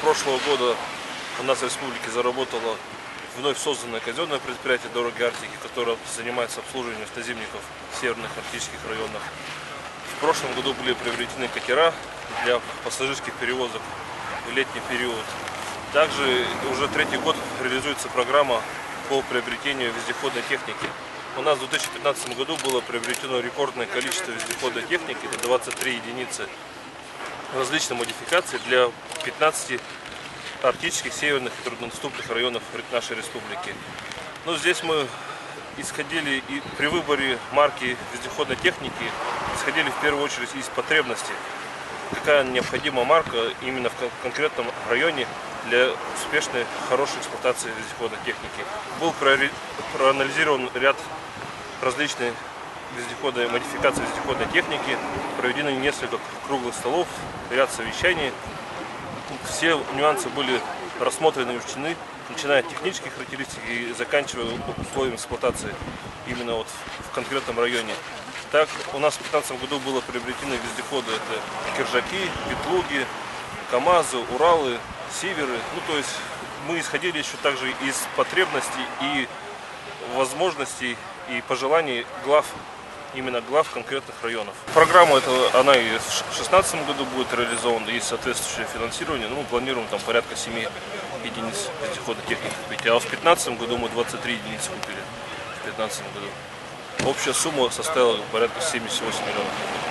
прошлого года у нас в республике заработало вновь созданное казенное предприятие «Дороги Арктики», которое занимается обслуживанием автозимников в северных арктических районах. В прошлом году были приобретены катера для пассажирских перевозок в летний период. Также уже третий год реализуется программа по приобретению вездеходной техники. У нас в 2015 году было приобретено рекордное количество вездеходной техники, это 23 единицы различных модификаций для 15 арктических, северных и труднодоступных районов нашей республики. Но здесь мы исходили и при выборе марки вездеходной техники, исходили в первую очередь из потребностей. Какая необходима марка именно в конкретном районе для успешной, хорошей эксплуатации вездеходной техники. Был проанализирован ряд различных модификаций вездеходной техники, проведены несколько круглых столов, ряд совещаний. Все нюансы были рассмотрены и учтены, начиная от технических характеристик и заканчивая условиями эксплуатации именно вот в конкретном районе. Так, у нас в 2015 году было приобретены вездеходы, это Киржаки, Ветлуги, КамАЗы, Уралы, Сиверы. Ну, то есть мы исходили еще также из потребностей и возможностей и пожеланий именно глав конкретных районов. Программа она и в 2016 году будет реализована, есть соответствующее финансирование. Ну, мы планируем там порядка 7 единиц вездеходной техники купить. А в 2015 году мы 23 единицы купили. В 2015 году. Общая сумма составила порядка 78 миллионов.